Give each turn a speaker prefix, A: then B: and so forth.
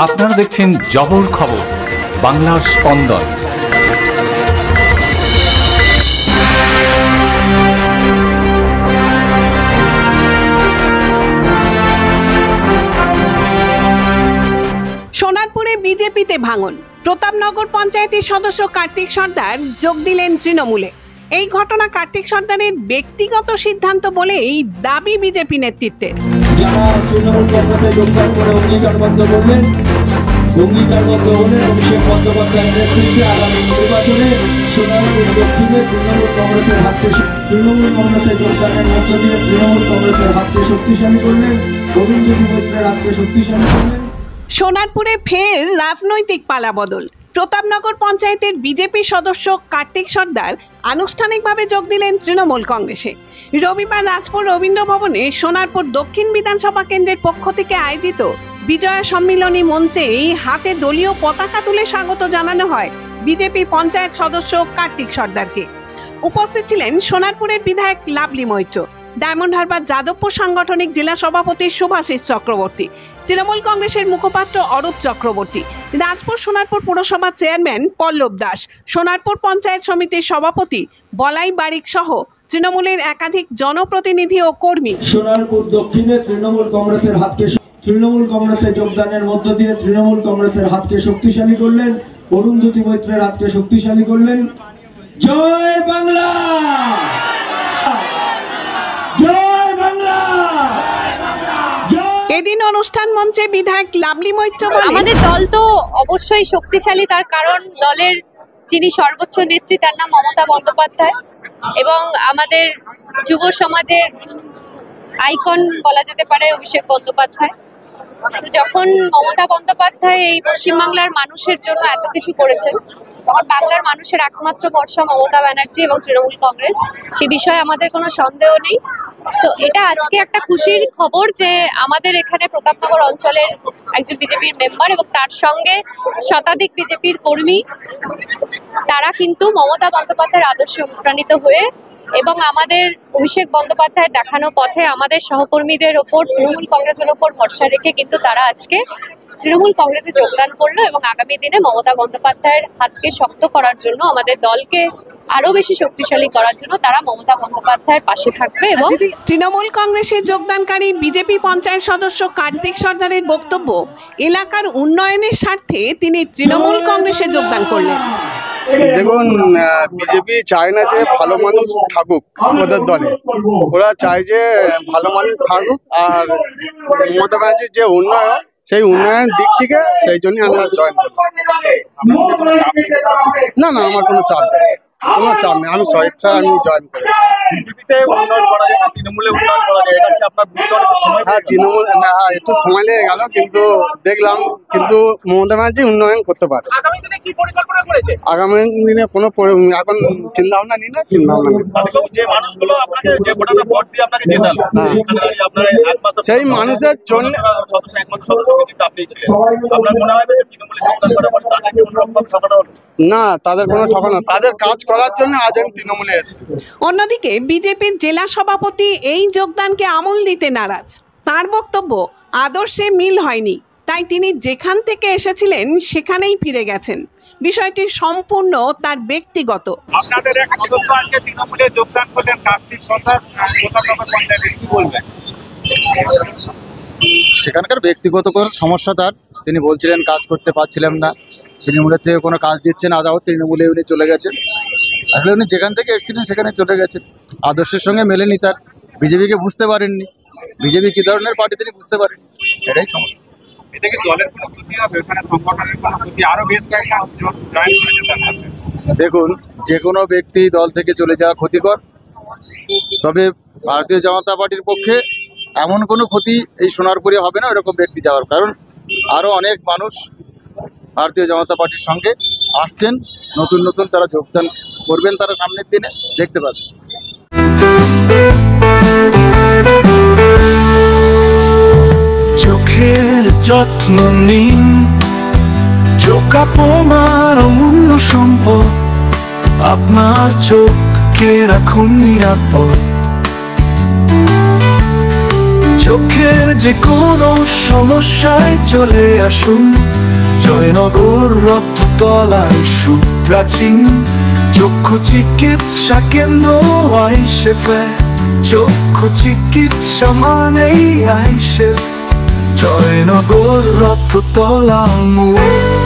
A: আপনারা দেখছেন জবর খবর, বাংলার স্পন্দন।
B: সোনারপুরে বিজেপিতে ভাঙন। প্রতাপনগর পঞ্চায়েতের সদস্য কার্তিক সর্দার যোগ দিলেন তৃণমূলে। এই ঘটনা কার্তিক সর্দারের ব্যক্তিগত সিদ্ধান্ত বলেই দাবি বিজেপি নেতৃত্বের।
C: অঙ্গীকারবদ্ধ হলে অভিষেক বন্দ্যোপাধ্যায়ের নেতৃত্বে আগামী নির্বাচনে সোনারপুর দক্ষিণে তৃণমূল কংগ্রেসের হাতকে তৃণমূল কংগ্রেসে যোগদানের মধ্য দিয়ে তৃণমূল কংগ্রেসের হাতকে শক্তিশালী করলেন, গোবিন্দজি মৈত্রের হাতকে শক্তিশালী করলেন।
B: সোনারপুরে ফের রাজনৈতিক পালাবদল। প্রতাপনগর পঞ্চায়েতের বিজেপি সদস্য কার্তিক সর্দার আনুষ্ঠানিকভাবে যোগ দিলেন তৃণমূল কংগ্রেসে। রবিবার রাজপুর রবীন্দ্র ভবনে সোনারপুর দক্ষিণ বিধানসভা কেন্দ্রের পক্ষ থেকে আয়োজিত বিজয়া সম্মিলনী মঞ্চে হাতে দলীয় পতাকা তুলে স্বাগত জানানো হয় বিজেপি পঞ্চায়েত সদস্য কার্তিক সর্দারকে। উপস্থিত ছিলেন সোনারপুরের বিধায়ক লাভলি মৈত্র, ডায়মন্ড হারবার যাদবপুর সাংগঠনিক জেলা সভাপতি সুভাষিস চক্রবর্তী, তৃণমূল কংগ্রেসের মুখপাত্র অরূপ চক্রবর্তী, রাজপুর সোনারপুর পুরসভার চেয়ারম্যান পল্লব দাস, সোনারপুর পঞ্চায়েত সমিতির সভাপতি বলাই বারিক সহ তৃণমূলের একাধিক জনপ্রতিনিধি ও কর্মী।
C: সোনারপুর দক্ষিণে তৃণমূল কংগ্রেসের হাতকে তৃণমূল কংগ্রেসে যোগদানের মধ্য দিয়ে তৃণমূল কংগ্রেসের হাতকে শক্তিশালী করলেন, অরুন্ধতী মৈত্রের হাতকে শক্তিশালী করলেন। জয় বাংলা, জয় বাংলা।
B: এদিন অনুষ্ঠান মঞ্চে বিধায়ক লাভলি মৈত্র বলেন,
D: আমাদের দল তো অবশ্যই শক্তিশালী, তার কারণ দলের যিনি সর্বোচ্চ নেত্রী তার নাম মমতা বন্দ্যোপাধ্যায় এবং আমাদের যুব সমাজের আইকন বলা যেতে পারে অভিষেক বন্দ্যোপাধ্যায়। তো যখন মমতা বন্দ্যোপাধ্যায় এই পশ্চিমবাংলার মানুষের জন্য এত কিছু করেছেন, তখন বাংলার মানুষের একমাত্র ভরসা মমতা ব্যানার্জি এবং তৃণমূল কংগ্রেস, সে বিষয়ে আমাদের কোনো সন্দেহ নেই। তো এটা আজকে একটা খুশির খবর যে আমাদের এখানে প্রতাপনগর অঞ্চলের একজন বিজেপির মেম্বার এবং তার সঙ্গে শতাধিক বিজেপির কর্মী, তারা কিন্তু মমতা বন্দ্যোপাধ্যায়ের আদর্শে অনুপ্রাণিত হয়ে এবং আমাদের অভিষেক বন্দ্যোপাধ্যায়ের দেখানো পথে আমাদের সহকর্মীদের ওপর, তৃণমূল কংগ্রেসের ওপর ভরসা রেখে কিন্তু তারা আজকে তৃণমূল কংগ্রেসে যোগদান করলো এবং আগামী দিনে মমতা বন্দ্যোপাধ্যায়ের হাতকে শক্ত করার জন্য, আমাদের দলকে আরো বেশি শক্তিশালী করার জন্য তারা মমতা বন্দ্যোপাধ্যায়ের পাশে থাকবে। এবং
B: তৃণমূল কংগ্রেসে যোগদানকারী বিজেপি পঞ্চায়েত সদস্য কার্তিক সর্দারের বক্তব্য, এলাকার উন্নয়নের স্বার্থে তিনি তৃণমূল কংগ্রেসে যোগদান করলেন।
E: দেখুন, বিজেপি চায় না যে ভালো মানুষ থাকুক ওদের দলে, ওরা চায় যে ভালো মানুষ থাকুক। আর মমতা ব্যানার্জির যে উন্নয়ন, সেই উন্নয়নের দিক থেকে সেই জন্য আমি জয়েন করলাম। না না, আমার কোনো চাপ নেই, কোনো চাপ নেই, আমি স্বেচ্ছা আমি জয়েন করেছি। হ্যাঁ, তৃণমূল না, একটু সময় লেগে গেল, কিন্তু দেখলাম কিন্তু মমতা ব্যানার্জি উন্নয়ন করতে পারে। আগামী দিনে কোনো এখন চিন্তা ভাবনা নিই না, চিন্তা ভাবনা নেই। সেই মানুষের জন্য না, তাদের কোনো ঠকানো, তাদের কাজ করার জন্য আজ আমি তৃণমূলে এসেছি।
B: অন্যদিকে বিজেপির জেলা সভাপতি এই যোগদানকে আমল দিতে নারাজ। তার বক্তব্য, আদর্শে মিল হয়নি, তাই তিনি যেখান থেকে এসেছিলেন সেখানেই ফিরে গেছেন। বিষয়টি সম্পূর্ণ তার ব্যক্তিগত।
F: আপনাদের এক সদস্য আজকে তৃণমূলে যোগদান করলেন, কার্তিক সর্দার, প্রতাপনগর পঞ্চায়েতে, কি বলবেন?
G: সেখানকার ব্যক্তিগত কোনো সমস্যা তার, তিনি বলছিলেন কাজ করতে পারছিলেন না, তৃণমূলের থেকে কোনো কাজ দিচ্ছেন, আদাও তৃণমূলে উনি চলে গেছেন। আসলে উনি যেখান থেকে এসেছিলেন সেখানে চলে গেছেন, আদর্শের সঙ্গে মেলেনি তার, বিজেপিকে বুঝতে পারেননি, বিজেপি কী ধরনের পার্টি তিনি বুঝতে পারেননি, এটাই সমস্যা।
F: এটা কি দলের কোনো ক্ষতি হবে, ওখানে সংগঠনের কোনো ক্ষতি? আরো বেশ কয়েকটা জয়েন করেছে।
G: দেখুন, যে কোনো ব্যক্তি দল থেকে চলে যাওয়া ক্ষতিকর, তবে ভারতীয় জনতা পার্টির পক্ষে এমন কোনো ক্ষতি এই সোনারপুরে হবে না এরকম ব্যক্তি যাওয়ার, কারণ আরও অনেক মানুষ ভারতীয় জনতা পার্টির সঙ্গে আসছেন, নতুন নতুন তারা যোগদান করবেন, তারা সামনের দিনে দেখতে পাবেন।
H: চোখের যত্ন নিন, চোখ আপনার অমূল্য সম্পদ, আপনার চোখকে রাখুন নিরাপদ। চোখের যে কোনো সমস্যায় চলে আসুন জয়নগর রথতলায় সুপ্রাচীন চক্ষু চিকিৎসা কেন্দ্র আইসেফে চক্ষু চিকিৎসা মানেই আইসেফ জয়নগর রথতলা মোড়